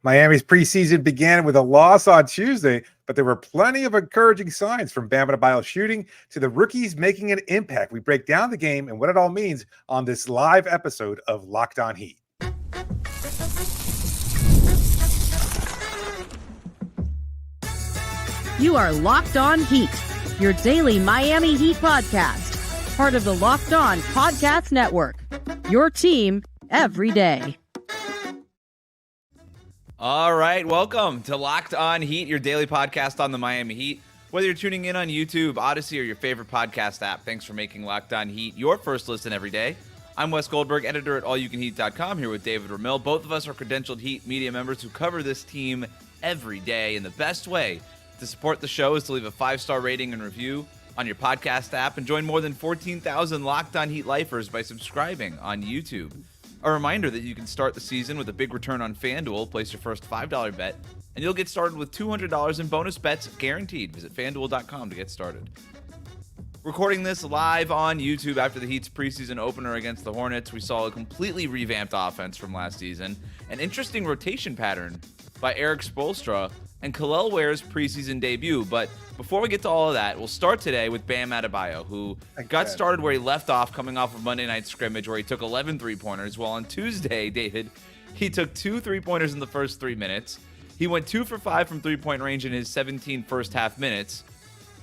Miami's preseason began with a loss on Tuesday, but there were plenty of encouraging signs from Bam Adebayo shooting to the rookies making an impact. We break down the game and what it all means on this live episode of Locked On Heat. You are Locked On Heat, your daily Miami Heat podcast, part of the Locked On Podcast Network, your team every day. All right, welcome to Locked On Heat, your daily podcast on the Miami Heat. Whether you're tuning in on YouTube, Odyssey, or your favorite podcast app, thanks for making Locked On Heat your first listen every day. I'm Wes Goldberg, editor at allyoucanheat.com, here with David Ramil. Both of us are credentialed Heat media members who cover this team every day, and the best way to support the show is to leave a 5-star rating and review on your podcast app and join more than 14,000 Locked On Heat lifers by subscribing on YouTube. A reminder that you can start the season with a big return on FanDuel. Place your first $5 bet, and you'll get started with $200 in bonus bets guaranteed. Visit FanDuel.com to get started. Recording this live on YouTube after the Heat's preseason opener against the Hornets, we saw a completely revamped offense from last season, an interesting rotation pattern by Erik Spoelstra, and Kel'el Ware's preseason debut. But before we get to all of that, we'll start today with Bam Adebayo, who got started where he left off coming off of Monday Night Scrimmage, where he took 11 three-pointers. Well, on Tuesday, David, he took 2 three-pointers in the first 3 minutes. He went 2 for 5 from three-point range in his 17 first-half minutes.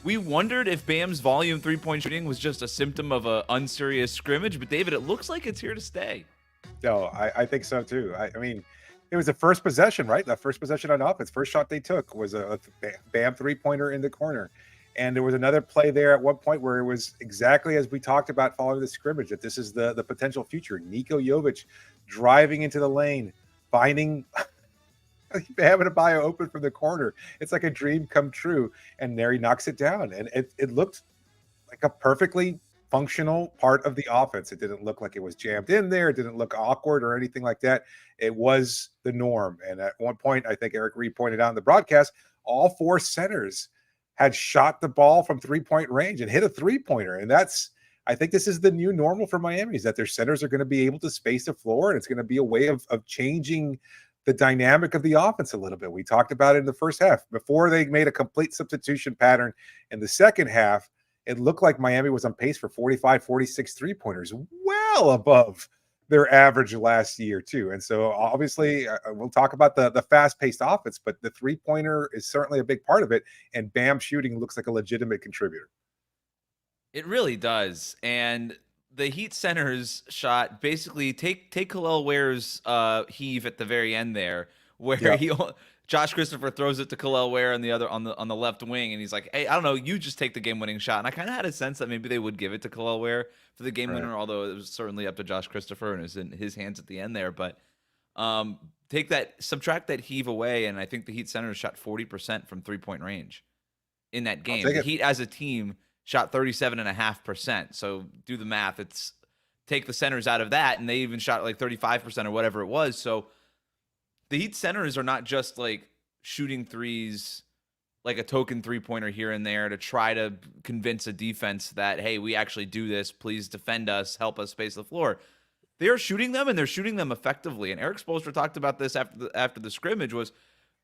We wondered if Bam's volume three-point shooting was just a symptom of an unserious scrimmage, but David, it looks like it's here to stay. No, I think so too. I mean, it was the first possession, right? The first possession on offense. First shot they took was a Bam three-pointer in the corner. And there was another play there at one point where it was exactly as we talked about following the scrimmage, that this is the potential future. Nikola Jovic driving into the lane, finding Bam Adebayo open from the corner. It's like a dream come true. And there he knocks it down. And it looked like a perfectly functional part of the offense. It didn't look like it was jammed in there. It didn't look awkward or anything like that. It was the norm. And at one point, I think Erik Reed pointed out in the broadcast, all 4 centers had shot the ball from three-point range and hit a three-pointer. And I think this is the new normal for Miami, is that their centers are going to be able to space the floor, and it's going to be a way of changing the dynamic of the offense a little bit. We talked about it in the first half. Before they made a complete substitution pattern in the second half, it looked like Miami was on pace for 45, 46 three-pointers, well above their average last year too. And so obviously we'll talk about the fast-paced offense, but the three-pointer is certainly a big part of it. And Bam shooting looks like a legitimate contributor. It really does. And the Heat centers shot basically take Kel'el Ware's heave at the very end there, where Josh Christopher throws it to Kel'el Ware on the other on the left wing, and he's like, "Hey, I don't know, you just take the game-winning shot." And I kind of had a sense that maybe they would give it to Kel'el Ware for the game winner, although it was certainly up to Josh Christopher and it was in his hands at the end there. But subtract that heave away, and I think the Heat centers shot 40% from three-point range in that game. The Heat as a team shot 37.5%. So do the math. It's take the centers out of that, and they even shot like 35% or whatever it was. So the Heat centers are not just like shooting threes, like a token three-pointer here and there to try to convince a defense that, hey, we actually do this. Please defend us. Help us space the floor. They are shooting them, and they're shooting them effectively. And Erik Spoelstra talked about this after the scrimmage was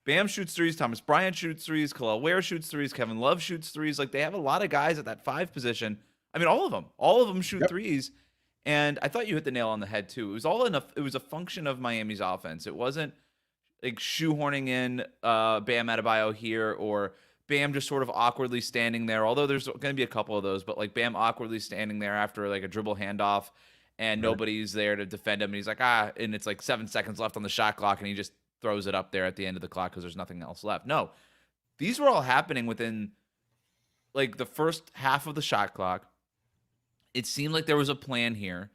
Bam shoots threes, Thomas Bryant shoots threes, Kel'el Ware shoots threes, Kevin Love shoots threes. Like, they have a lot of guys at that 5 position. I mean, all of them shoot threes. And I thought you hit the nail on the head too. It was all enough. It was a function of Miami's offense. It wasn't like shoehorning in Bam Adebayo here, or Bam just sort of awkwardly standing there, although there's going to be a couple of those, but like Bam awkwardly standing there after like a dribble handoff and nobody's there to defend him, and he's like, and it's like 7 seconds left on the shot clock, and he just throws it up there at the end of the clock because there's nothing else left. No, these were all happening within like the first half of the shot clock. It seemed like there was a plan here.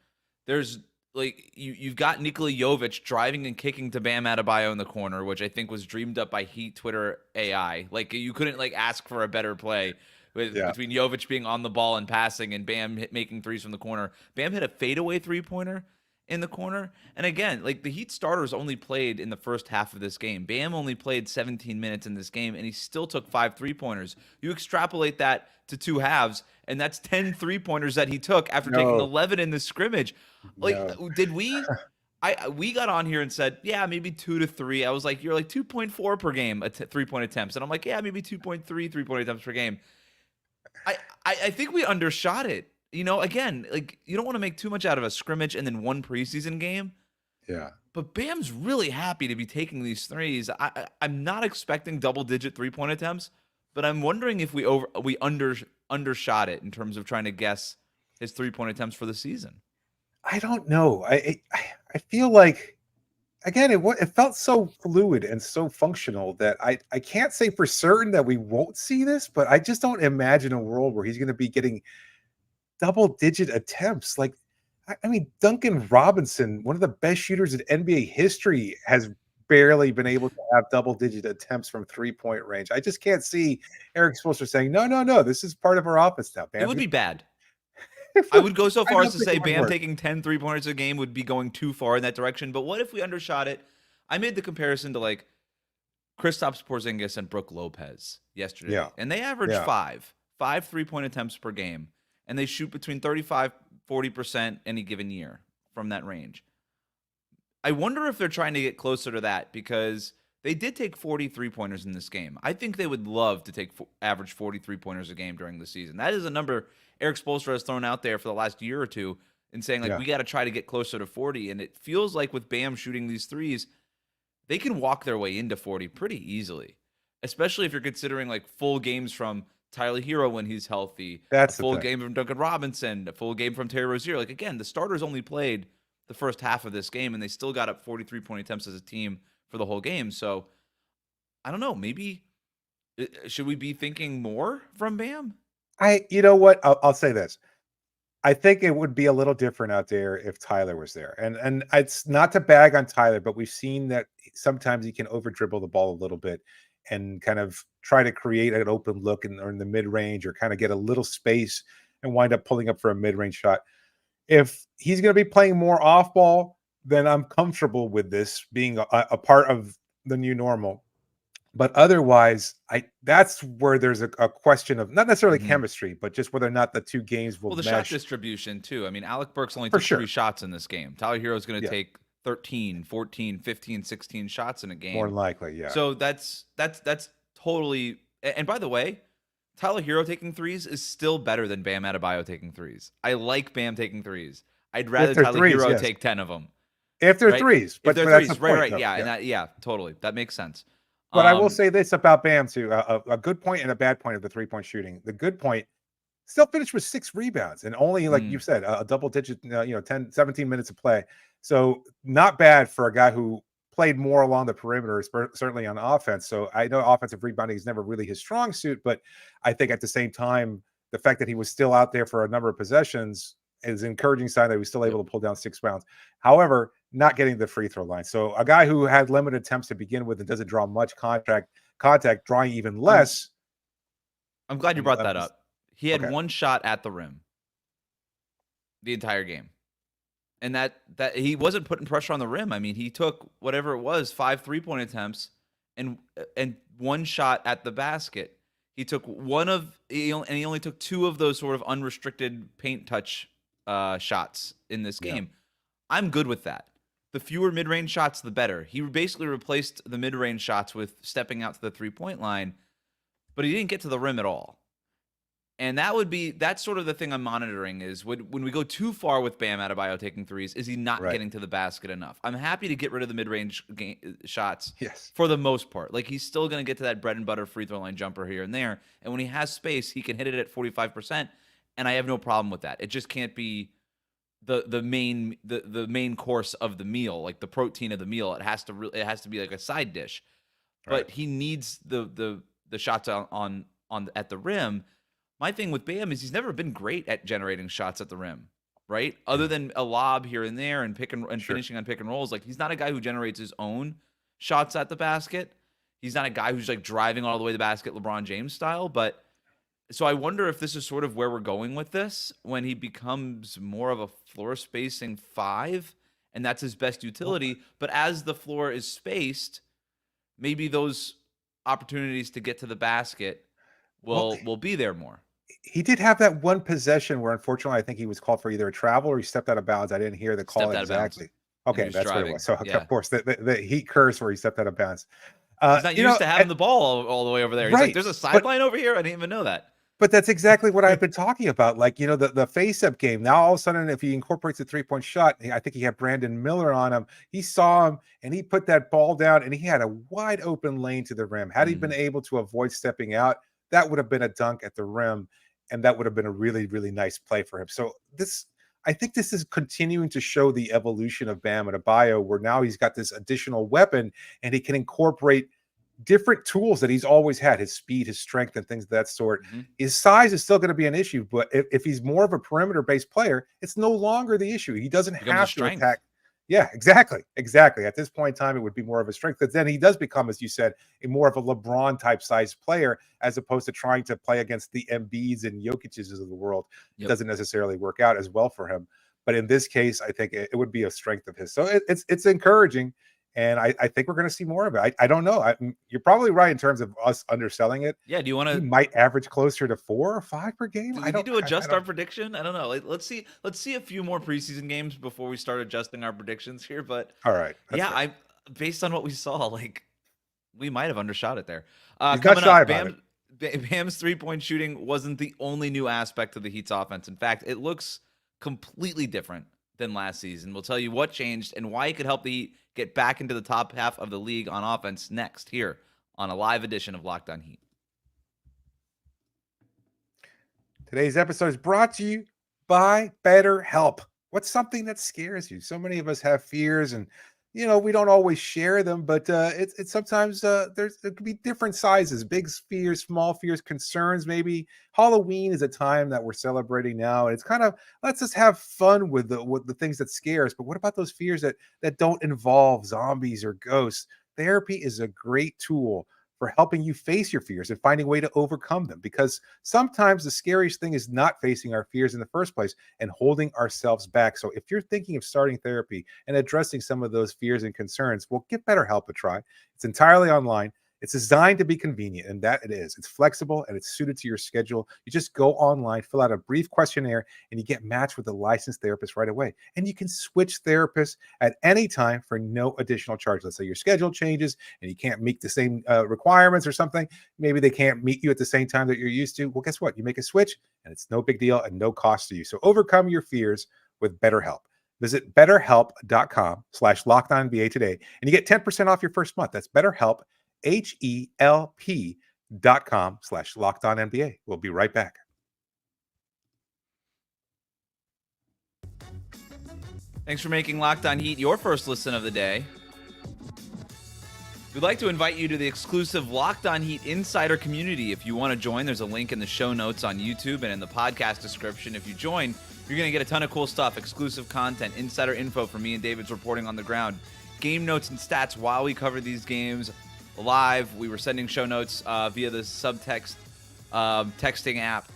There's like you've got Nikola Jovic driving and kicking to Bam Adebayo in the corner, which I think was dreamed up by Heat Twitter AI. Like, you couldn't like ask for a better play between Jovic being on the ball and passing and Bam making threes from the corner. Bam hit a fadeaway three-pointer in the corner. And again, like, the Heat starters only played in the first half of this game. Bam only played 17 minutes in this game, and he still took 5 three-pointers. You extrapolate that to 2 halves, and that's 10 three-pointers that he took after taking 11 in the scrimmage. Like, did we We got on here and said, yeah, maybe 2 to 3. I was like, you're like 2.4 per game 3-point attempts, and I'm like, yeah, maybe 2.3 3-point attempts per game. I think we undershot it. Again, like you don't want to make too much out of a scrimmage and then one preseason game. Yeah. But Bam's really happy to be taking these threes. I'm not expecting double-digit 3-point attempts, but I'm wondering if we undershot it in terms of trying to guess his 3-point attempts for the season. I don't know. I feel like, again, it felt so fluid and so functional that I can't say for certain that we won't see this, but I just don't imagine a world where he's going to be getting double-digit attempts. Like, I mean, Duncan Robinson, one of the best shooters in NBA history, has barely been able to have double-digit attempts from 3-point range. I just can't see Erik Spoelstra saying, no, this is part of our offense now, Bam. It would be bad. I would go so far as to say Bam taking 10 3-pointers a game would be going too far in that direction. But what if we undershot it? I made the comparison to like Kristaps Porzingis and Brook Lopez yesterday. Yeah. And they average five 3-point attempts per game. And they shoot between 35-40% any given year from that range. I wonder if they're trying to get closer to that because they did take 40 3-pointers in this game. I think they would love to take average 40 3-pointers a game during the season. That is a number Erik Spoelstra has thrown out there for the last year or two and saying, like, we got to try to get closer to 40. And it feels like with Bam shooting these threes, they can walk their way into 40 pretty easily, especially if you're considering, like, full games from Tyler Hero when he's healthy, That's a full game from Duncan Robinson, a full game from Terry Rozier. Like, again, the starters only played the first half of this game, and they still got up 43-point attempts as a team for the whole game. So, I don't know. Maybe should we be thinking more from Bam? You know what? I'll say this. I think it would be a little different out there if Tyler was there. And it's not to bag on Tyler, but we've seen that sometimes he can over dribble the ball a little bit and kind of try to create an open look or in the mid-range or kind of get a little space and wind up pulling up for a mid-range shot. If he's going to be playing more off ball, then I'm comfortable with this being a part of the new normal. But otherwise, that's where there's a question of not necessarily chemistry, but just whether or not the two games will the mesh. Shot distribution too. I mean, Alec Burks only took 3 shots in this game. Tyler Hero is going to take 13, 14, 15, 16 shots in a game. More than likely, yeah. So that's totally. And by the way, Tyler Hero taking threes is still better than Bam Adebayo taking threes. I like Bam taking threes. I'd rather Tyler Hero take 10 of them. If they're threes, but if they're threes, right, yeah, and totally, that makes sense. But I will say this about Bam too: a good point and a bad point of the 3-point shooting. The good point, still finished with 6 rebounds and only, like you said, a double-digit, 10, 17 minutes of play. So not bad for a guy who played more along the perimeter, certainly on offense. So I know offensive rebounding is never really his strong suit, but I think at the same time, the fact that he was still out there for a number of possessions is an encouraging sign that he was still able to pull down 6 rounds. However, not getting the free throw line. So a guy who had limited attempts to begin with and doesn't draw much contact, drawing even less. I'm glad you brought that up. He had 1 shot at the rim the entire game. And that he wasn't putting pressure on the rim. I mean, he took whatever it was, 5 3-point attempts and 1 shot at the basket. He took he only took 2 of those sort of unrestricted paint touch shots in this game. Yeah. I'm good with that. The fewer mid-range shots, the better. He basically replaced the mid-range shots with stepping out to the 3-point line, but he didn't get to the rim at all. And that's sort of the thing I'm monitoring is when we go too far with Bam Adebayo taking threes, is he not getting to the basket enough? I'm happy to get rid of the mid-range shots for the most part. Like, he's still going to get to that bread and butter free throw line jumper here and there. And when he has space, he can hit it at 45%. And I have no problem with that. It just can't be the main course of the meal, like the protein of the meal. It has to be like a side dish. Right. But he needs the shots on at the rim. My thing with Bam is he's never been great at generating shots at the rim, right? Other than a lob here and there and finishing on pick and rolls. Like, he's not a guy who generates his own shots at the basket. He's not a guy who's like driving all the way to the basket LeBron James style. But so I wonder if this is sort of where we're going with this when he becomes more of a floor spacing 5, and that's his best utility. But as the floor is spaced, maybe those opportunities to get to the basket will be there more. He did have that one possession where, unfortunately, I think he was called for either a travel or he stepped out of bounds. I didn't hear the call exactly. Okay, who's that's what it driving. was. So Yeah. of course the Heat curse where he stepped out of bounds. He's not used to having the ball all the way over there. He's like, right. there's a But sideline over here? I didn't even know that. But that's exactly what I've been talking about. Like, the face-up game. Now, all of a sudden, if he incorporates a three-point shot, I think he had Brandon Miller on him. He saw him, and he put that ball down, and he had a wide open lane to the rim. Had he been able to avoid stepping out, that would have been a dunk at the rim, and that would have been a really, really nice play for him. So I think this is continuing to show the evolution of Bam Adebayo, where now he's got this additional weapon, and he can incorporate different tools that he's always had, his speed, his strength, and things of that sort. His size is still going to be an issue, but if he's more of a perimeter-based player, it's no longer the issue. He doesn't have to attack. Yeah, exactly. At this point in time, it would be more of a strength. But then he does become, as you said, a more of a LeBron-type size player, as opposed to trying to play against the Embiids and Jokic's of the world. It doesn't necessarily work out as well for him. But in this case, I think it would be a strength of his. So it's encouraging. And I think we're going to see more of it. I don't know. You're probably right in terms of us underselling it. Yeah. Do you want to? He might average closer to 4 or 5 per game. Do we need to adjust our prediction? I don't know. Let's see a few more preseason games before we start adjusting our predictions here. But all right. Yeah, based on what we saw, like we might have undershot it there. He's not shy about it. Bam's 3-point shooting wasn't the only new aspect of the Heat's offense. In fact, it looks completely different than last season. We'll tell you what changed and why it could help the Heat get back into the top half of the league on offense next here on a live edition of Locked On Heat. Today's episode is brought to you by BetterHelp. What's something that scares you? So many of us have fears, and we don't always share them, but it's sometimes it could be different sizes, big fears, small fears, concerns. Maybe Halloween is a time that we're celebrating now, and it's kind of lets us have fun with the things that scare us. But what about those fears that don't involve zombies or ghosts? Therapy is a great tool for helping you face your fears and finding a way to overcome them, because sometimes the scariest thing is not facing our fears in the first place and holding ourselves back. So if you're thinking of starting therapy and addressing some of those fears and concerns, well, give BetterHelp a try. It's entirely online. It's designed to be convenient, and that it is. It's flexible and it's suited to your schedule. You just go online, fill out a brief questionnaire, and you get matched with a licensed therapist right away. And you can switch therapists at any time for no additional charge. Let's say your schedule changes and you can't meet the same requirements or something. Maybe they can't meet you at the same time that you're used to. Well, guess what? You make a switch and it's no big deal and no cost to you. So overcome your fears with BetterHelp. Visit betterhelp.com/LockedOnNBA today, and you get 10% off your first month. That's BetterHelp, HELP.com/LockedOnNBA. We'll be right back. Thanks for making Locked On Heat your first listen of the day. We'd like to invite you to the exclusive Locked On Heat Insider community. If you want to join, there's a link in the show notes on YouTube and in the podcast description. If you join, you're going to get a ton of cool stuff, exclusive content, insider info from me and David's reporting on the ground, game notes and stats while we cover these games live. We were sending show notes via the subtext texting app.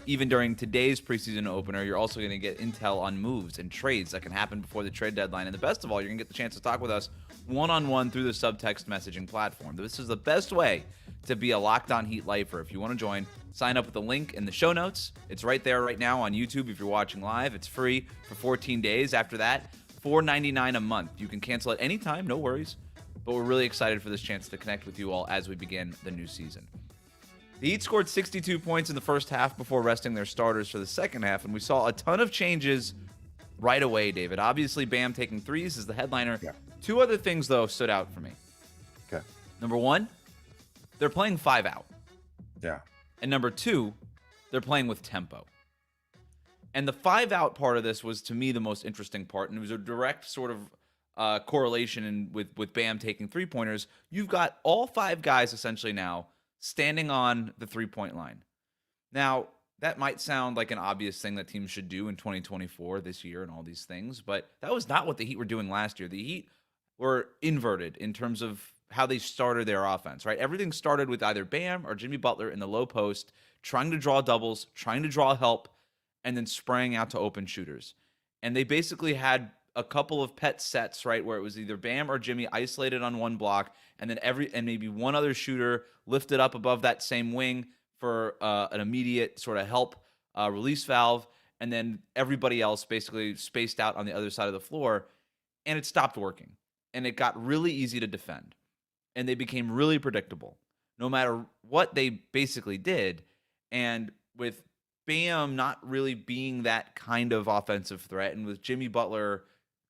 Even during today's preseason opener, you're also going to get intel on moves and trades that can happen before the trade deadline. And the best of all, you're going to get the chance to talk with us one-on-one through the subtext messaging platform. This is the best way to be a Locked On Heat lifer. If you want to join, sign up with the link in the show notes. It's right there right now on YouTube if you're watching live. It's free for 14 days. After that, $4.99 a month. You can cancel at any time, no worries. But we're really excited for this chance to connect with you all as we begin the new season. The Heat scored 62 points in the first half before resting their starters for the second half, and we saw a ton of changes right away, David. Obviously, Bam taking threes is the headliner. Yeah. Two other things, though, stood out for me. Okay. Number one, they're playing 5 out. Yeah. And number two, they're playing with tempo. And the 5 out part of this was, to me, the most interesting part, and it was a direct sort of correlation with Bam taking three-pointers. You've got all 5 guys essentially now standing on the three-point line. Now, that might sound like an obvious thing that teams should do in 2024, this year, and all these things, but that was not what the Heat were doing last year. The Heat were inverted in terms of how they started their offense, right? Everything started with either Bam or Jimmy Butler in the low post, trying to draw doubles, trying to draw help, and then spraying out to open shooters. And they basically had a couple of pet sets, right, where it was either Bam or Jimmy isolated on one block, and then maybe one other shooter lifted up above that same wing for an immediate sort of help release valve, and then everybody else basically spaced out on the other side of the floor. and it stopped working. And it got really easy to defend. And they became really predictable, no matter what they basically did. And with Bam not really being that kind of offensive threat, and with Jimmy Butler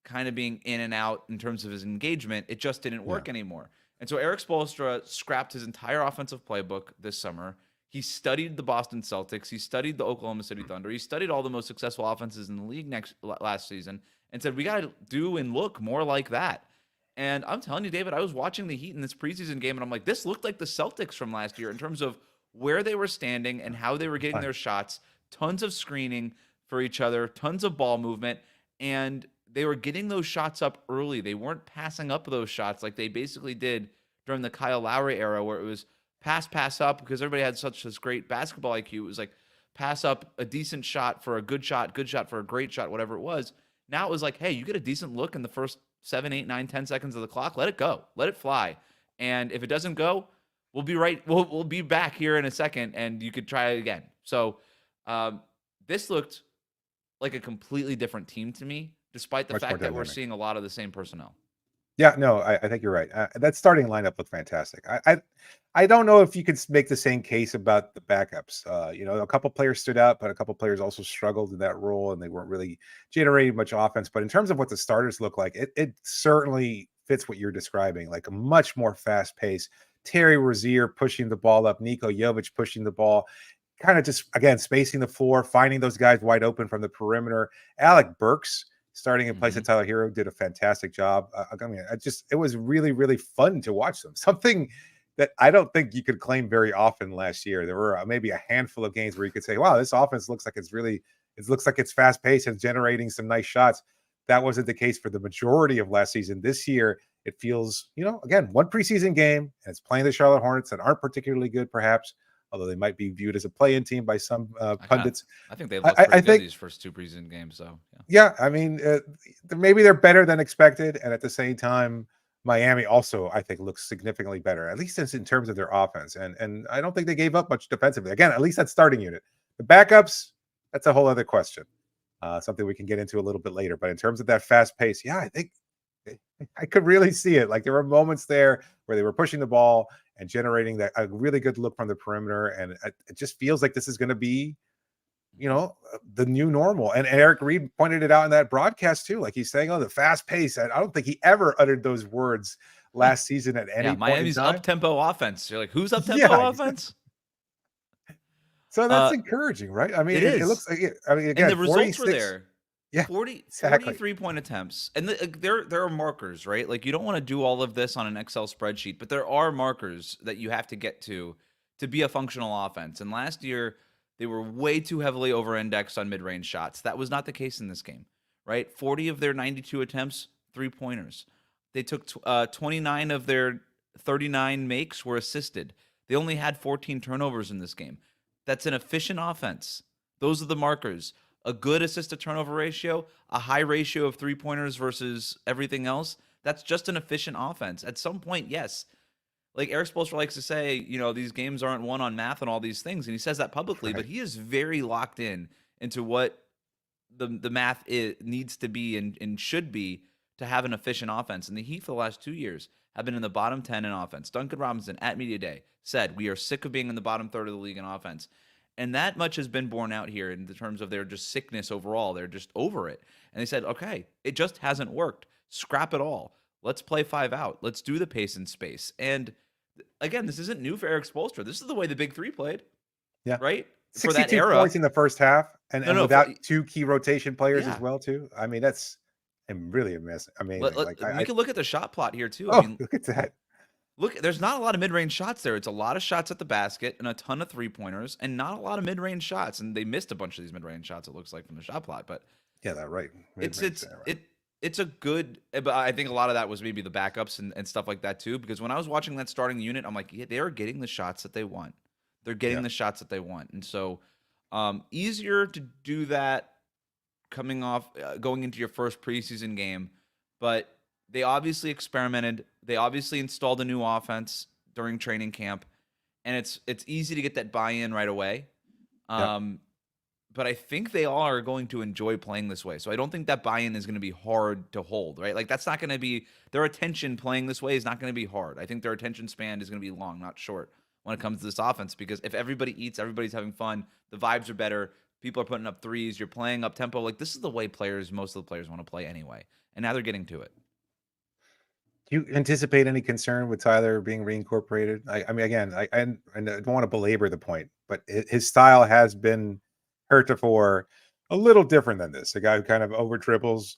kind of being in and out in terms of his engagement, it just didn't work anymore. And so Erik Spoelstra scrapped his entire offensive playbook this summer. He studied the Boston Celtics. He studied the Oklahoma City Thunder. He studied all the most successful offenses in the league last season and said, we got to do and look more like that. And I'm telling you, David, I was watching the Heat in this preseason game, and I'm like, this looked like the Celtics from last year in terms of where they were standing and how they were getting their shots. Tons of screening for each other, tons of ball movement, and they were getting those shots up early. They weren't passing up those shots like they basically did during the Kyle Lowry era, where it was pass up, because everybody had such this great basketball IQ. It was like pass up a decent shot for a good shot for a great shot, whatever it was. Now it was like, hey, you get a decent look in the first 7, 8, 9, 10 seconds of the clock. Let it go. Let it fly. And if it doesn't go, we'll be right. We'll be back here in a second, and you could try it again. So this looked like a completely different team to me, despite the fact that we're seeing a lot of the same personnel. Yeah, no, I think you're right. That starting lineup looked fantastic. I don't know if you could make the same case about the backups. A couple players stood out, but a couple players also struggled in that role, and they weren't really generating much offense. But in terms of what the starters look like, it certainly fits what you're describing, like a much more fast pace. Terry Rozier pushing the ball up, Nikola Jovic pushing the ball, kind of just, again, spacing the floor, finding those guys wide open from the perimeter. Alec Burks, starting in place of Tyler Hero, did a fantastic job. It was really, really fun to watch them. Something that I don't think you could claim very often last year. There were maybe a handful of games where you could say, wow, this offense looks like it's fast paced and generating some nice shots. That wasn't the case for the majority of last season. This year, it feels, again, one preseason game, and it's playing the Charlotte Hornets that aren't particularly good, perhaps, although they might be viewed as a play-in team by some pundits. I think they looked pretty good these first 2 preseason games. So yeah, I mean, maybe they're better than expected, and at the same time, Miami also, I think, looks significantly better, at least in terms of their offense. And I don't think they gave up much defensively. Again, at least that starting unit. The backups, that's a whole other question. Something we can get into a little bit later. But in terms of that fast pace, yeah, I think I could really see it. Like, there were moments there where they were pushing the ball and generating a really good look from the perimeter. And it just feels like this is going to be, the new normal. And Eric Reed pointed it out in that broadcast too. Like, he's saying, the fast pace. I don't think he ever uttered those words last season at any point. Miami's up-tempo offense. You're like, who's up-tempo offense? So that's encouraging, right? I mean, it looks like it. I mean, again, and the results were there. Yeah, 43-point attempts. And there are markers, right? Like, you don't want to do all of this on an Excel spreadsheet, but there are markers that you have to get to be a functional offense. And last year, they were way too heavily over-indexed on mid-range shots. That was not the case in this game, right? 40 of their 92 attempts, 3-pointers. They took 29 of their 39 makes were assisted. They only had 14 turnovers in this game. That's an efficient offense. Those are the markers. A good assist-to-turnover ratio, a high ratio of 3-pointers versus everything else. That's just an efficient offense. At some point, yes. Like Erik Spoelstra likes to say, these games aren't won on math and all these things, and he says that publicly, but he is very locked into what the math needs to be and should be to have an efficient offense. And the Heat for the last 2 years have been in the bottom 10 in offense. Duncan Robinson at Media Day said, we are sick of being in the bottom third of the league in offense. And that much has been borne out here in terms of their just sickness overall. They're just over it. And they said, okay, it just hasn't worked. Scrap it all. Let's play 5 out. Let's do the pace and space. And again, this isn't new for Erik Spoelstra. This is the way the Big Three played. Yeah. Right? 62 for that era. points in the first half, and without 2 key rotation players as well, too. I mean, that's really amazing. We can look at the shot plot here, too. Oh, look at that. Look, there's not a lot of mid-range shots there. It's a lot of shots at the basket and a ton of 3-pointers and not a lot of mid-range shots. And they missed a bunch of these mid-range shots, it looks like, from the shot plot. But yeah, that's right. It's a good, but I think a lot of that was maybe the backups and stuff like that too. Because when I was watching that starting unit, I'm like, yeah, they are getting the shots that they want. They're getting the shots that they want. And so easier to do that going into your first preseason game. But they obviously experimented. They obviously installed a new offense during training camp. And it's easy to get that buy-in right away. but I think they all are going to enjoy playing this way. So I don't think that buy-in is going to be hard to hold, right? Like that's not going to be their attention playing this way is not going to be hard. I think their attention span is going to be long, not short when it comes to this offense, because if everybody eats, everybody's having fun, the vibes are better, people are putting up threes, you're playing up tempo. Like this is the way most of the players want to play anyway. And now they're getting to it. Do you anticipate any concern with Tyler being reincorporated? I mean, again, I don't want to belabor the point, but his style has been heretofore a little different than this. A guy who kind of over dribbles,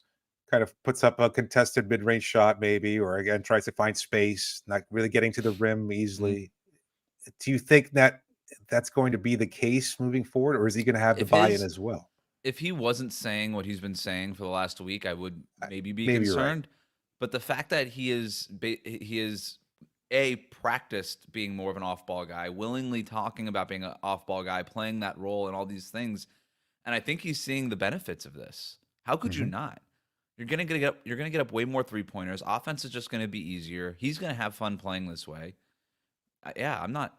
kind of puts up a contested mid-range shot, maybe, or again tries to find space, not really getting to the rim easily. Do you think that that's going to be the case moving forward, or is he going to have the buy-in as well? If he wasn't saying what he's been saying for the last week, I would maybe be Maybe you're right. concerned. But the fact that he is practiced being more of an off-ball guy, willingly talking about being an off-ball guy, playing that role and all these things, and I think he's seeing the benefits of this. How could you not? You're gonna get up way more three-pointers. Offense is just gonna be easier. He's gonna have fun playing this way. Yeah, I'm not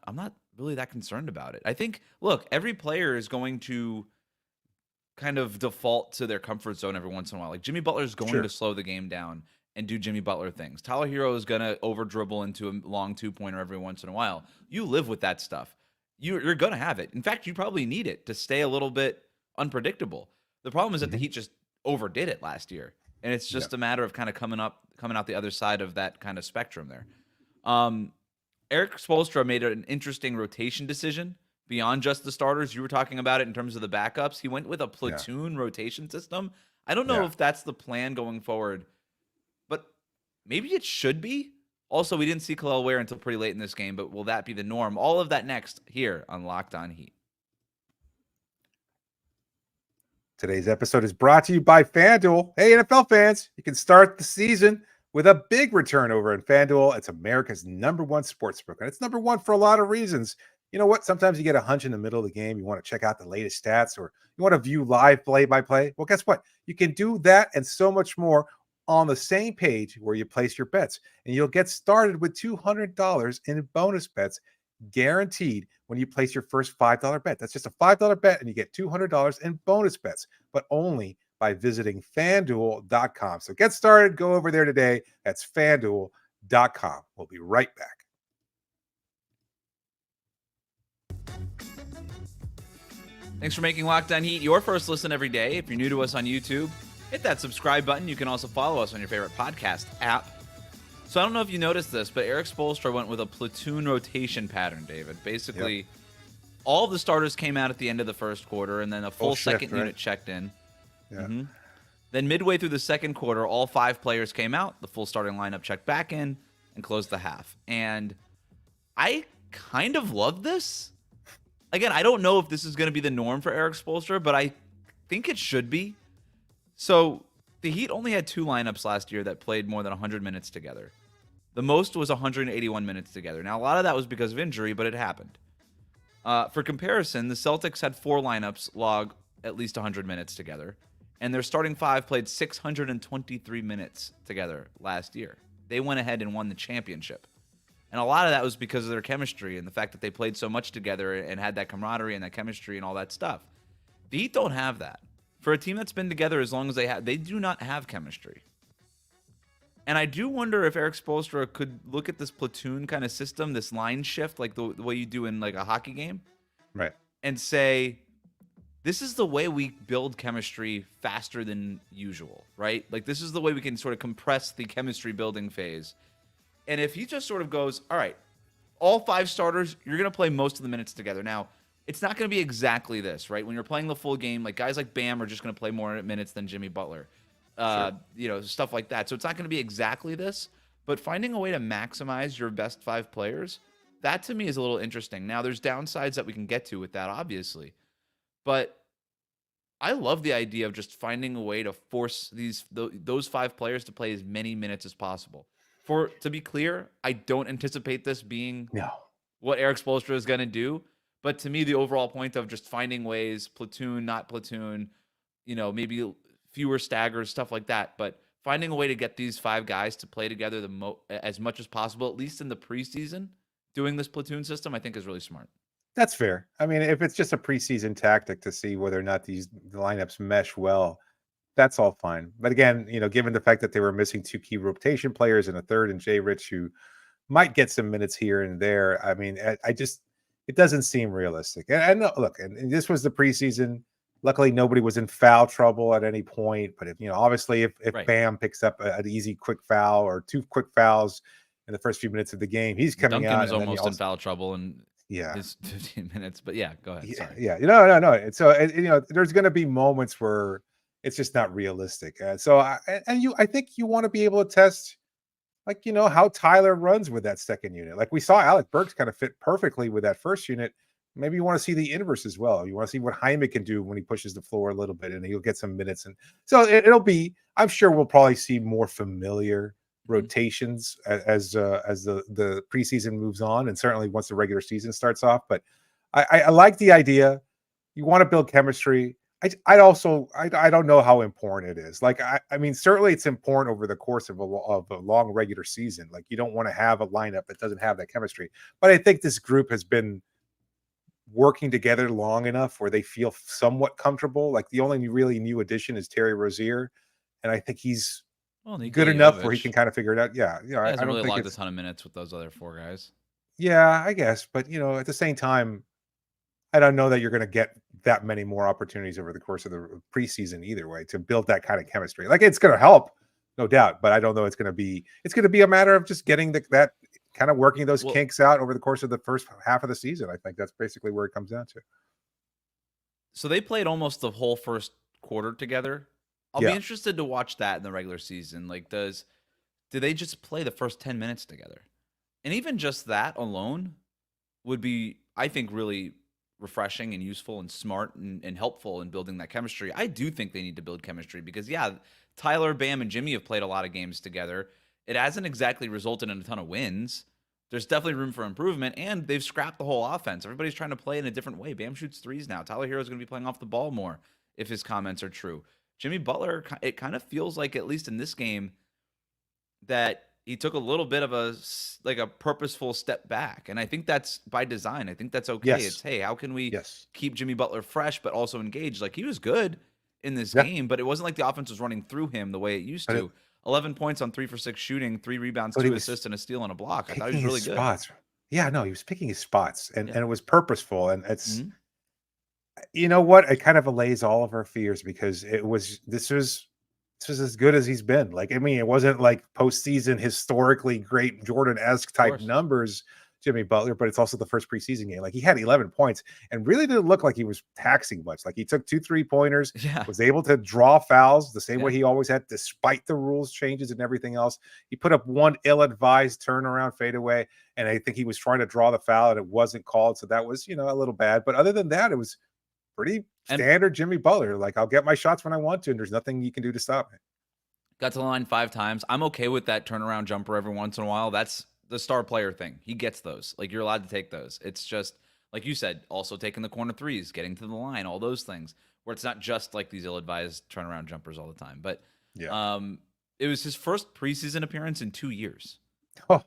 really that concerned about it. I think, look, every player is going to kind of default to their comfort zone every once in a while. Like Jimmy Butler is going to slow the game down and do Jimmy Butler things. Tyler Hero is going to over dribble into a long two-pointer every once in a while. You live with that stuff. You're going to have it. In fact, you probably need it to stay a little bit unpredictable. The problem is that the Heat just overdid it last year, and it's just a matter of kind of coming out the other side of that kind of spectrum there. Erik Spoelstra made an interesting rotation decision beyond just the starters. You were talking about it in terms of the backups. He went with a platoon rotation system. I don't know if that's the plan going forward, but maybe it should be. Also, we didn't see Kalel Ware until pretty late in this game, but will that be the norm? All of that next here on Locked On Heat. Today's episode is brought to you by FanDuel. Hey, NFL fans, you can start the season with a big return over in FanDuel. It's America's #1 sportsbook, and it's #1 for a lot of reasons. You know what? Sometimes you get a hunch in the middle of the game. You want to check out the latest stats, or you want to view live play-by-play. Well, guess what? You can do that and so much more on the same page where you place your bets. And you'll get started with $200 in bonus bets guaranteed when you place your first $5 bet. That's just a $5 bet, and you get $200 in bonus bets, but only by visiting FanDuel.com. So get started. Go over there today. That's FanDuel.com. We'll be right back. Thanks for making Locked On Heat your first listen every day. If you're new to us on YouTube, hit that subscribe button. You can also follow us on your favorite podcast app. So I don't know if you noticed this, but Erik Spoelstra went with a platoon rotation pattern, David. Basically, all of the starters came out at the end of the first quarter, and then a full second unit checked in. Then midway through the second quarter, all 5 players came out. The full starting lineup checked back in and closed the half. And I kind of love this. Again, I don't know if this is going to be the norm for Erik Spoelstra, but I think it should be. So the Heat only had 2 lineups last year that played more than 100 minutes together. The most was 181 minutes together. Now, a lot of that was because of injury, but it happened. For comparison, the Celtics had 4 lineups log at least 100 minutes together, and their starting 5 played 623 minutes together last year. They went ahead and won the championship. And a lot of that was because of their chemistry and the fact that they played so much together and had that camaraderie and that chemistry and all that stuff. The Heat don't have that. For a team that's been together as long as they have, they do not have chemistry. And I do wonder if Erik Spoelstra could look at this platoon kind of system, this line shift, like the way you do in like a hockey game, right? And say, this is the way we build chemistry faster than usual, right? Like this is the way we can sort of compress the chemistry building phase. And if he just sort of goes, all right, all 5 starters, you're going to play most of the minutes together. Now, it's not going to be exactly this, right? When you're playing the full game, like guys like Bam are just going to play more minutes than Jimmy Butler. You know, stuff like that. So it's not going to be exactly this, but finding a way to maximize your best 5 players, that to me is a little interesting. Now, there's downsides that we can get to with that, obviously, but I love the idea of just finding a way to force those 5 players to play as many minutes as possible. To be clear, I don't anticipate this being what Erik Spoelstra is going to do, but to me, the overall point of just finding ways, platoon, not platoon, you know, maybe fewer staggers, stuff like that, but finding a way to get these 5 guys to play together as much as possible, at least in the preseason, doing this platoon system, I think is really smart. That's fair. I mean, if it's just a preseason tactic to see whether or not these lineups mesh well, that's all fine. But again, given the fact that they were missing 2 key rotation players and a third in Jay Rich, who might get some minutes here and there. I mean, I just it doesn't seem realistic. And look, and this was the preseason. Luckily, nobody was in foul trouble at any point. But if obviously, if Right. Bam picks up an easy quick foul or 2 quick fouls in the first few minutes of the game, he's coming Duncan out. is almost in foul trouble in yeah, his 15 minutes. But yeah, go ahead. Sorry. yeah. No. And so there's going to be moments where it's just not realistic. I think you want to be able to test how Tyler runs with that second unit. Like we saw Alec Burks kind of fit perfectly with that first unit. Maybe you want to see the inverse as well. You want to see what Jaime can do when he pushes the floor a little bit and he'll get some minutes. And so it'll be, I'm sure we'll probably see more familiar rotations as the preseason moves on. And certainly once the regular season starts off, but I like the idea. You want to build chemistry. I don't know how important it is. Like, I mean, certainly it's important over the course of a long regular season. Like, you don't want to have a lineup that doesn't have that chemistry. But I think this group has been working together long enough where they feel somewhat comfortable. Like, the only really new addition is Terry Rozier, and I think he's good enough where he can kind of figure it out. Yeah, he hasn't really logged a ton of minutes with those other 4 guys. Yeah, I guess, but at the same time, I don't know that you're going to get that many more opportunities over the course of the preseason either way to build that kind of chemistry. Like, it's going to help, no doubt, but I don't know it's going to be a matter of just getting that kind of working those kinks out over the course of the first half of the season. I think that's basically where it comes down to. So they played almost the whole first quarter together. I'll be interested to watch that in the regular season. Like, do they just play the first 10 minutes together? And even just that alone would be, I think, really refreshing and useful and smart and helpful in building that chemistry. I do think they need to build chemistry because, Tyler, Bam, and Jimmy have played a lot of games together. It hasn't exactly resulted in a ton of wins. There's definitely room for improvement, and they've scrapped the whole offense. Everybody's trying to play in a different way. Bam shoots threes now. Tyler Hero's going to be playing off the ball more if his comments are true. Jimmy Butler, it kind of feels like, at least in this game, that he took a little bit of a purposeful step back. And I think that's by design. I think that's okay. Yes. It's, hey, how can we keep Jimmy Butler fresh but also engaged? Like, he was good in this game, but it wasn't like the offense was running through him the way it used to. 11 points on 3 for 6 shooting, 3 rebounds, 2 assists, and a steal and a block. I thought he was really good. Spots. Yeah, no, he was picking his spots, and it was purposeful. And it's, you know what? It kind of allays all of our fears because this was as good as he's been. Like, I mean, it wasn't like postseason historically great Jordan-esque type numbers, Jimmy Butler, but it's also the first preseason game. Like, he had 11 points and really didn't look like he was taxing much. Like, he took 2 3-pointers, was able to draw fouls the same way he always had, despite the rules changes and everything else. He put up one ill-advised turnaround fadeaway, and I think he was trying to draw the foul and it wasn't called. So that was, a little bad. But other than that, it was pretty standard Jimmy Butler. Like, I'll get my shots when I want to, and there's nothing you can do to stop me. Got to the line 5 times. I'm okay with that turnaround jumper every once in a while. That's the star player thing. He gets those. Like, you're allowed to take those. It's just, like you said, also taking the corner threes, getting to the line, all those things, where it's not just like these ill-advised turnaround jumpers all the time. But it was his first preseason appearance in 2 years. Oh,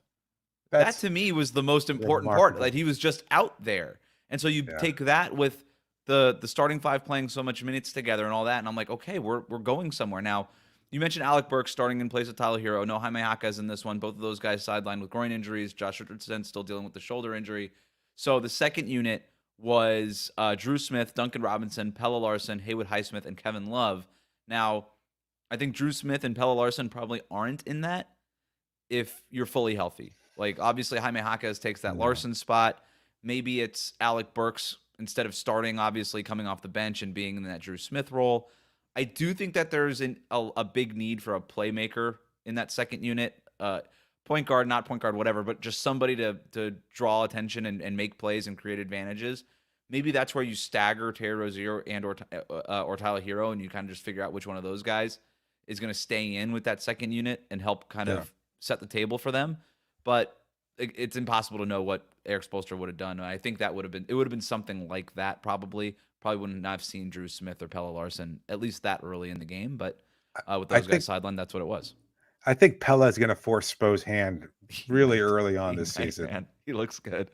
that to me was the most important part. Like, he was just out there. And so you take that with the starting 5 playing so much minutes together and all that, and I'm like, okay, we're going somewhere. Now, you mentioned Alec Burks starting in place of Tyler Hero. No Jaime Jaquez in this one. Both of those guys sidelined with groin injuries. Josh Richardson still dealing with the shoulder injury. So the second unit was Drew Smith, Duncan Robinson, Pelle Larsson, Haywood Highsmith, and Kevin Love. Now, I think Drew Smith and Pelle Larsson probably aren't in that if you're fully healthy. Like, obviously, Jaime Jaquez takes that Larsson spot. Maybe it's Alec Burks instead of starting, obviously, coming off the bench and being in that Drew Smith role. I do think that there's a big need for a playmaker in that second unit. Point guard, not point guard, whatever, but just somebody to draw attention and make plays and create advantages. Maybe that's where you stagger Terry Rozier and or Tyler Hero, and you kind of just figure out which one of those guys is going to stay in with that second unit and help kind of set the table for them. But it's impossible to know what Erik Spoelstra would have done. I think it would have been something like that probably. Probably wouldn't have seen Drew Smith or Pelle Larsson at least that early in the game, but with those guys sidelined, that's what it was. I think Pella is going to force Spo's hand really early on this season. Man, he looks good.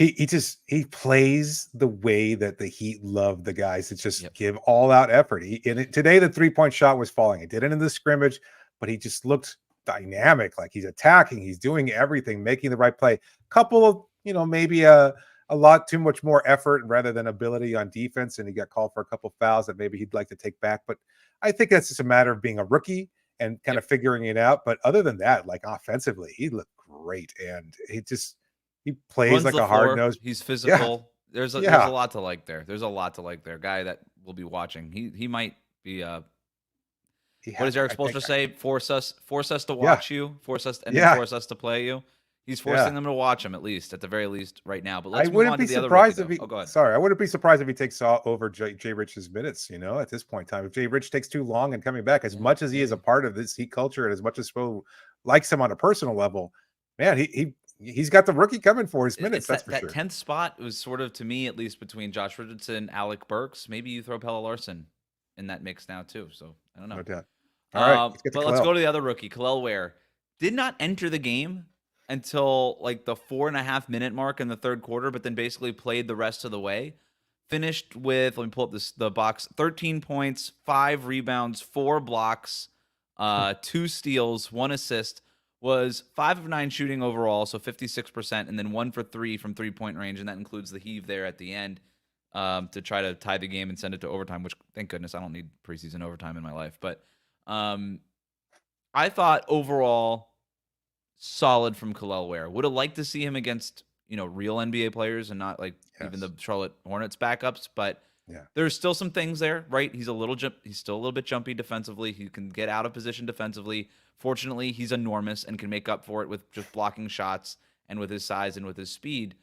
he plays the way that the Heat love the guys that just give all out effort. Today the 3-point shot was falling. He did it in the scrimmage, but he just looked dynamic, like he's attacking, he's doing everything, making the right play. Couple of, maybe a lot too much more effort rather than ability on defense, and he got called for a couple fouls that maybe he'd like to take back. But I think that's just a matter of being a rookie and kind of figuring it out. But other than that, like offensively, he looked great, and he plays runs like the a floor. hard-nosed. He's physical. Yeah. There's a lot to like there. There's a lot to like there. Guy that we'll be watching. He might be what does Erik Spoelstra say? Force us to watch you. Force us to play you. He's forcing them to watch him, at least, at the very least, right now. But let's move on to the other rookie, though. Go ahead. Sorry, I wouldn't be surprised if he takes over Jay Rich's minutes, at this point in time. If Jay Rich takes too long and coming back, as much as he is a part of this Heat culture and as much as Spo likes him on a personal level, man, he's got the rookie coming for his minutes. That's for sure. That 10th spot was sort of, to me, at least, between Josh Richardson, Alec Burks. Maybe you throw Pelle Larsson in that mix now, too. So, I don't know. No doubt. All right, let's go to the other rookie, Kel'el Ware. Did not enter the game until like the 4.5-minute mark in the third quarter, but then basically played the rest of the way. Finished with, let me pull up the box, 13 points, 5 rebounds, 4 blocks, 2 steals, 1 assist. Was 5 of 9 shooting overall, so 56%, and then 1 for 3 from 3-point range, and that includes the heave there at the end to try to tie the game and send it to overtime, which, thank goodness, I don't need preseason overtime in my life. But I thought overall solid from Kel'el Ware. Would have liked to see him against real NBA players and not like even the Charlotte Hornets backups, but there's still some things there, right? He's still a little bit jumpy defensively. He can get out of position defensively. Fortunately, he's enormous and can make up for it with just blocking shots and with his size and with his speed.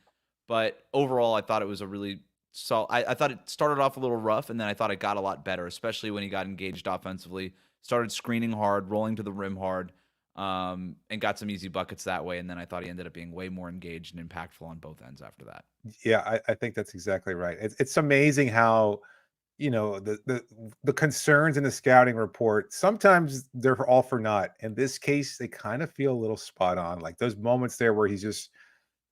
But overall, I thought it was a really solid. I thought it started off a little rough, and then I thought it got a lot better, especially when he got engaged offensively. Started screening hard, rolling to the rim hard, and got some easy buckets that way. And then I thought he ended up being way more engaged and impactful on both ends after that. Yeah, I think that's exactly right. It's amazing how, the concerns in the scouting report, sometimes they're all for naught. In this case, they kind of feel a little spot on. Like those moments there where he's just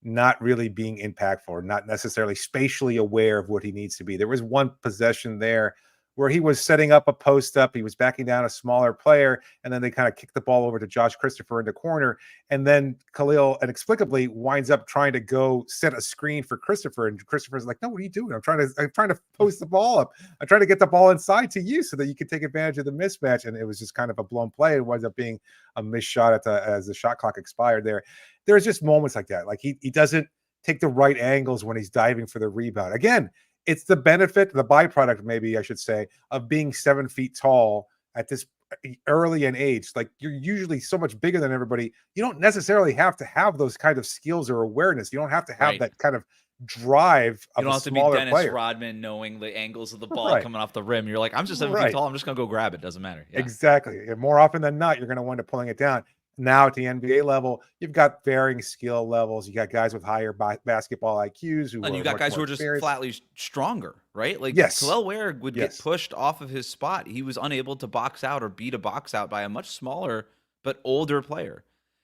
not really being impactful or not necessarily spatially aware of what he needs to be. There was one possession there where he was setting up a post up. He was backing down a smaller player, and then they kind of kicked the ball over to Josh Christopher in the corner. And then Khalil inexplicably winds up trying to go set a screen for Christopher. And Christopher's like, no, what are you doing? I'm trying to post the ball up. I'm trying to get the ball inside to you so that you can take advantage of the mismatch. And it was just kind of a blown play. It winds up being a missed shot as the shot clock expired there. There's just moments like that. Like he doesn't take the right angles when he's diving for the rebound. Again, it's the benefit, the byproduct, maybe I should say, of being 7 feet tall at this early in age. Like you're usually so much bigger than everybody. You don't necessarily have to have those kind of skills or awareness. You don't have to have that kind of drive of you don't a have to be smaller Dennis player. Rodman knowing the angles of the ball coming off the rim. You're like, I'm just 7 feet tall. I'm just going to go grab it. Doesn't matter. Yeah. Exactly. And more often than not, you're going to wind up pulling it down. Now at the NBA level, you've got varying skill levels. You got guys with higher basketball IQs, and you got guys who are just flatly stronger, right? Like Kel'el Ware would get pushed off of his spot. He was unable to box out or beat a box out by a much smaller but older player.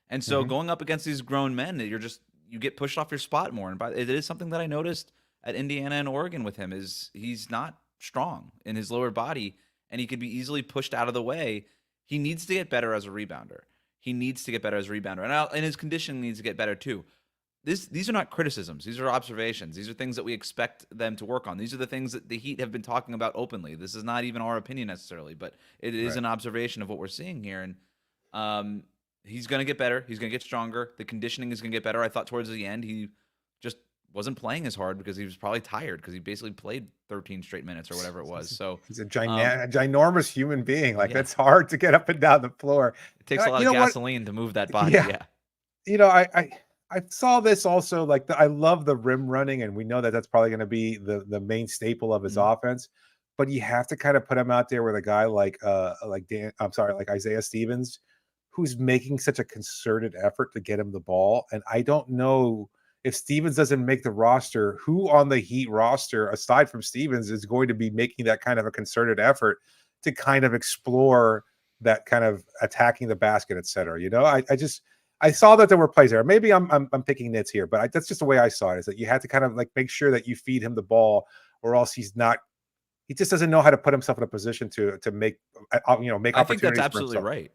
And so going up against these grown men, you get pushed off your spot more. And it is something that I noticed at Indiana and Oregon with him is he's not strong in his lower body, and he could be easily pushed out of the way. He needs to get better as a rebounder. And his conditioning needs to get better too. These are not criticisms. These are observations. These are things that we expect them to work on. These are the things that the Heat have been talking about openly. This is not even our opinion necessarily, but it is an observation of what we're seeing here. And he's going to get better. He's going to get stronger. The conditioning is going to get better. I thought towards the end he just wasn't playing as hard because he was probably tired because he basically played 13 straight minutes or whatever it was. So he's a ginormous human being. Like that's hard to get up and down the floor. It takes a lot of gasoline to move that body. Yeah. I saw this also. Like I love the rim running, and we know that that's probably going to be the main staple of his offense. But you have to kind of put him out there with a guy like Isaiah Stevens, who's making such a concerted effort to get him the ball. And I don't know if Stevens doesn't make the roster, who on the Heat roster, aside from Stevens, is going to be making that kind of a concerted effort to kind of explore that kind of attacking the basket, et cetera. I saw that there were plays there. Maybe I'm picking nits here, but that's just the way I saw it. Is that you had to kind of like make sure that you feed him the ball, or else he's not. He just doesn't know how to put himself in a position to make make opportunities. I think that's absolutely for himself.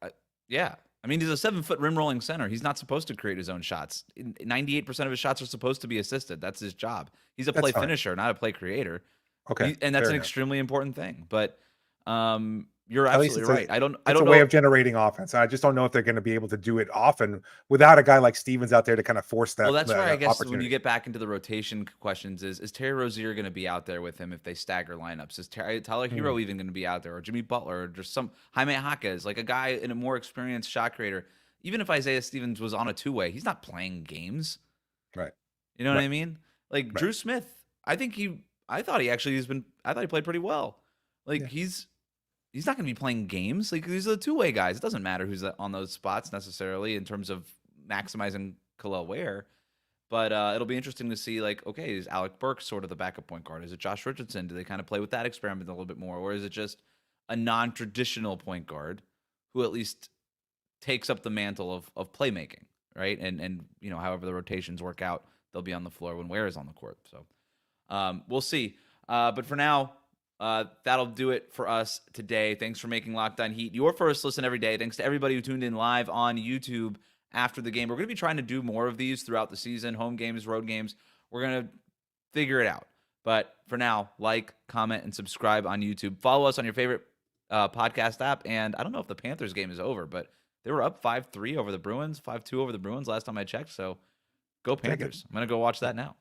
right. And yeah. I mean, he's a 7-foot rim rolling center. He's not supposed to create his own shots. 98% of his shots are supposed to be assisted. That's his job. He's a play finisher, not a play creator. Okay, and that's an extremely important thing. But you're absolutely right. I don't know. It's a way of generating offense. I just don't know if they're going to be able to do it often without a guy like Stevens out there to kind of force that. Well, that's where I guess when you get back into the rotation questions, is Terry Rozier going to be out there with him if they stagger lineups? Is Tyler Hero even going to be out there, or Jimmy Butler, or just some Jaime Jaquez, like a guy in a more experienced shot creator? Even if Isaiah Stevens was on a two-way, he's not playing games, right? You know what I mean? Like Drew Smith, I thought he played pretty well. Like he's not going to be playing games. Like these are the two-way guys. It doesn't matter who's on those spots necessarily in terms of maximizing Kalel Ware. But it'll be interesting to see, like, okay, is Alec Burks sort of the backup point guard? Is it Josh Richardson? Do they kind of play with that experiment a little bit more? Or is it just a non-traditional point guard who at least takes up the mantle of playmaking, right? And however the rotations work out, they'll be on the floor when Ware is on the court. So we'll see. But for now, that'll do it for us today. Thanks for making Locked On Heat your first listen every day. Thanks to everybody who tuned in live on YouTube after the game. We're going to be trying to do more of these throughout the season, home games, road games. We're going to figure it out. But for now, like, comment, and subscribe on YouTube. Follow us on your favorite podcast app. And I don't know if the Panthers game is over, but they were up 5-3 over the Bruins, 5-2 over the Bruins last time I checked. So go Panthers. I'm going to go watch that now.